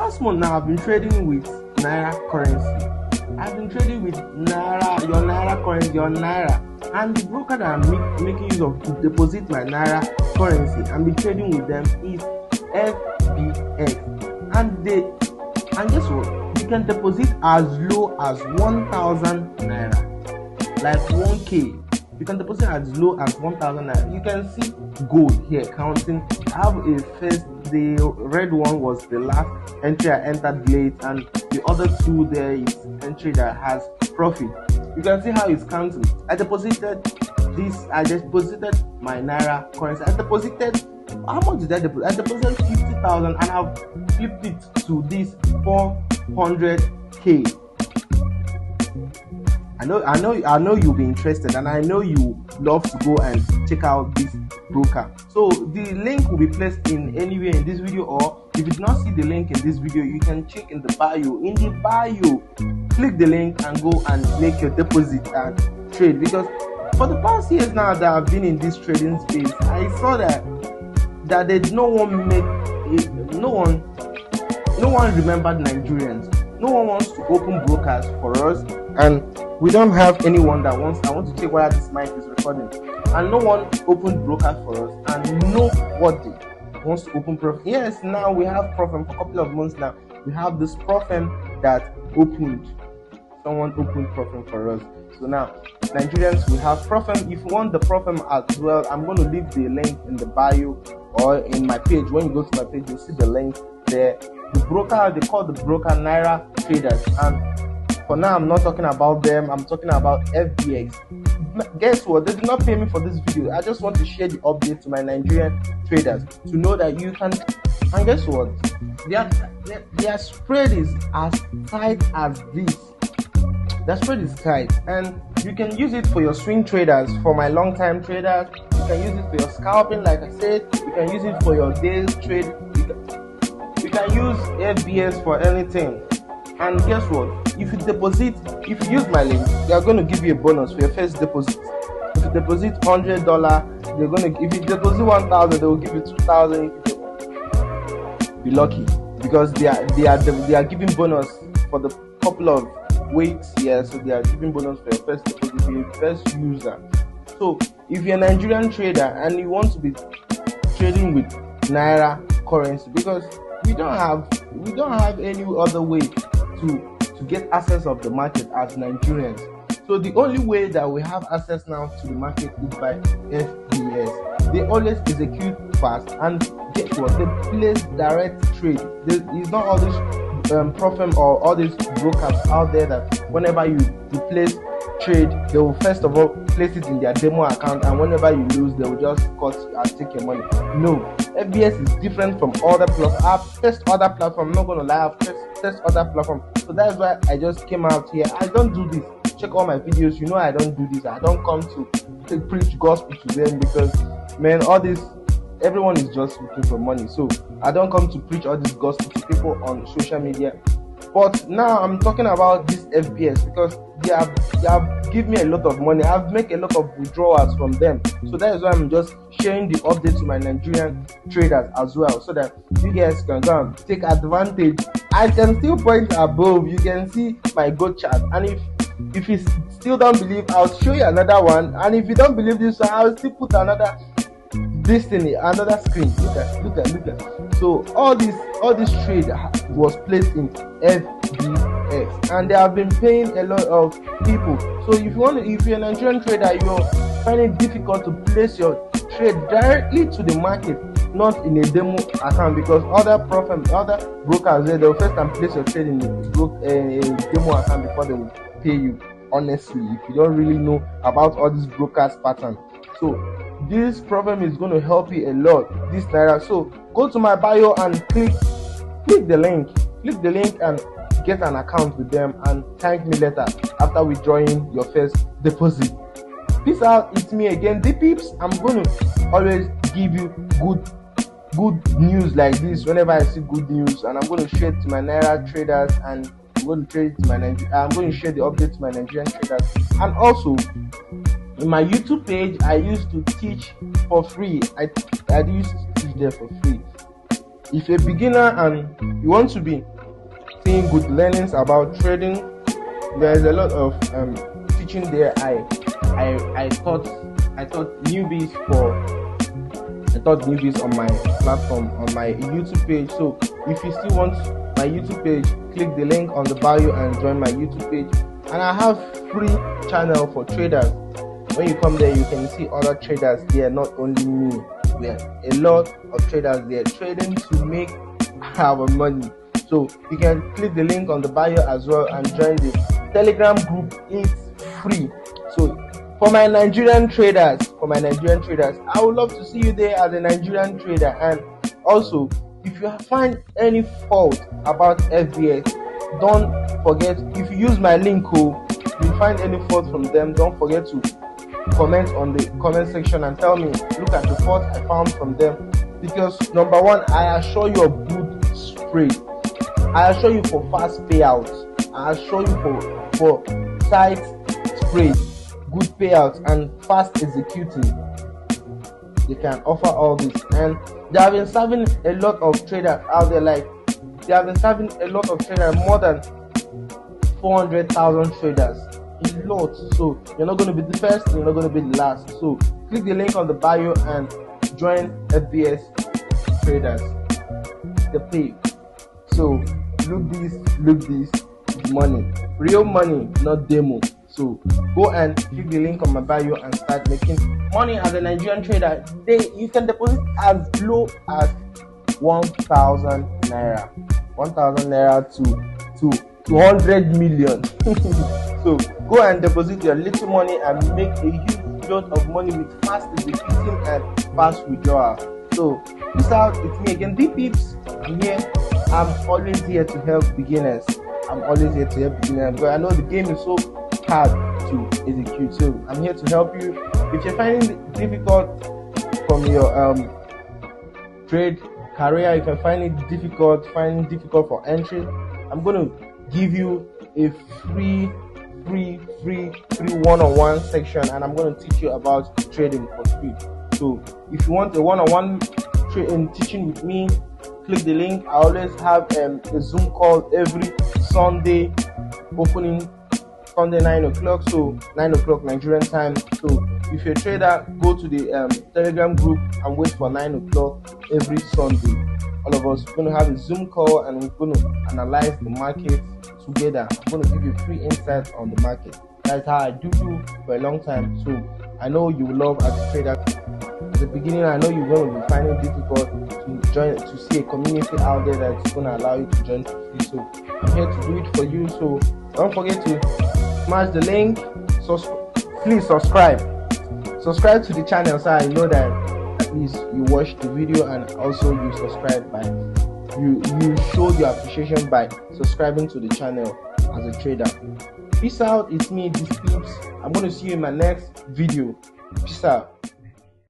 last month now, I've been trading with Naira currency. I've been trading with Naira, your Naira currency, your Naira. And the broker that I'm making use of to deposit my Naira currency and be trading with them is FBS. And guess what? You can deposit as low as 1,000 Naira, like 1K. You can deposit as low as 1,000 Naira. You can see gold here counting. I have a first, the red one was the last entry I entered late, and the other two there is entry that has profit. You can see how it's counting. I deposited my Naira currency. How much did I deposit? I deposited 50,000 and I've flipped it to this 400K. I know you'll be interested, and I know you love to go and check out this broker. So the link will be placed in anywhere in this video, or if you do not see the link in this video, you can check in the bio. In the bio, click the link and go and make your deposit and trade. Because for the past years now that I've been in this trading space, I saw that no one remembered Nigerians. No one wants to open brokers for us, and we don't have anyone that wants. I want to check whether this mic is recording. And no one opened brokers for us, and nobody wants to open Profem. Yes, now we have Profem for a couple of months now. We have this Profem that opened. Someone opened Profem for us. So now, Nigerians, we have Profem. If you want the Profem as well, I'm going to leave the link in the bio or in my page. When you go to my page, you'll see the link there. The broker, they call the broker Naira traders, and for now I'm not talking about them. I'm talking about FBS. Guess what? They did not pay me for this video. I just want to share the update to my Nigerian traders to know that you can. And guess what? Their spread is as tight as this. The spread is tight, and you can use it for your swing traders. For my long time traders, you can use it for your scalping. Like I said, you can use it for your days trade. You can use FBS for anything. And guess what? If you use my link, they are going to give you a bonus for your first deposit. If you deposit $100, they're going to. If you deposit 1,000, they will give you 2,000. Be lucky, because they are giving bonus for the couple of weeks here. So they are giving bonus for your first deposit, for your first user. So if you're a Nigerian trader and you want to be trading with Naira currency, because we don't have any other way to get access of the market as Nigerians. So the only way that we have access now to the market is by FBS. They always execute fast, and guess what? They place direct trade. It's not all this Profem or all these brokers out there that whenever you place trade, they will first of all place it in their demo account, and whenever you lose, they will just cut and take your money. No, FBS is different from other platforms. I've tested other platforms. I'm not gonna lie, I've tested other platforms. So that's why I just came out here. I don't do this. Check all my videos. You know I don't do this. I don't come to preach gospel to them, because man, all this, everyone is just looking for money. So I don't come to preach all this gospel to people on social media. But now I'm talking about this FBS, because they have given me a lot of money. I've made a lot of withdrawals from them. So that is why I'm just sharing the update to my Nigerian traders as well, so that you guys can go and take advantage. I can still point above. You can see my gold chart, and if you still don't believe, I'll show you another one. And if you don't believe this one, I'll still put another another screen. Look at. So all this trade was placed in FBS, and they have been paying a lot of people. So if you're a Nigerian trader, you're finding it difficult to place your trade directly to the market, not in a demo account, because other brokers they'll first and place your trade in a demo account before they will pay you. Honestly, if you don't really know about all these brokers pattern, so this problem is going to help you a lot. This Naira. So go to my bio and click the link and get an account with them, and thank me later after withdrawing your first deposit. Peace out. It's me again, the peeps. I'm going to always give you good news like this whenever I see good news, and I'm going to share it to my Naira traders, and I'm going to share the update to my Nigerian traders. And also in my YouTube page, I used to teach for free. I used to teach there for free. If you're a beginner and you want to be seeing good learnings about trading. There's a lot of teaching there. I taught newbies on my platform, on my YouTube page. So if you still want my YouTube page, click the link on the bio and join my YouTube page. And I have free channel for traders. When you come there, you can see other traders there, not only me. There are a lot of traders there trading to make our money. So you can click the link on the bio as well and join the Telegram group. It's free. So for my Nigerian traders, I would love to see you there as a Nigerian trader. And also, if you find any fault about FBS, don't forget, if you use my link code, if you find any fault from them, don't forget to comment on the comment section and tell me, look at the fault I found from them. Because number one, I assure you a good trade. I assure you for fast payouts. I assure you for tight spread, good payouts, and fast executing. They can offer all this, and they have been serving a lot of traders out there. More than 400,000 traders. A lot. So you're not going to be the first, you're not going to be the last. So click the link on the bio and join FBS traders. The pay. So look this, money, real money, not demo. So go and click the link on my bio and start making money as a Nigerian trader. You can deposit as low as 1,000 naira, 1,000 naira to 200 million. So go and deposit your little money and make a huge lot of money with fast executing and fast withdrawal. So peace out. It's me again, B Peeps. I'm always here to help beginners. Because I know the game is so hard to execute. So I'm here to help you. If you're finding it difficult from your trade career, if you're finding it difficult for entry, I'm going to give you a free one-on-one section, and I'm going to teach you about trading for free. So if you want a one-on-one teaching with me, click the link. I always have a Zoom call every Sunday, opening Sunday 9 o'clock, so 9 o'clock Nigerian time. So if you're a trader, go to the Telegram group and wait for 9 o'clock every Sunday. All of us are going to have a Zoom call and we're going to analyze the market together. I'm going to give you free insights on the market. That's how I do for a long time. So I know you will love as a trader. At the beginning, I know you're going to be finding it difficult to see a community out there that's going to allow you to join for free. So I'm here to do it for you. So don't forget to smash the link. Please subscribe to the channel so I know that at least you watched the video and also you subscribe by you showed your appreciation by subscribing to the channel as a trader. Peace out. It's me, this Peeps. I'm going to see you in my next video. Peace out.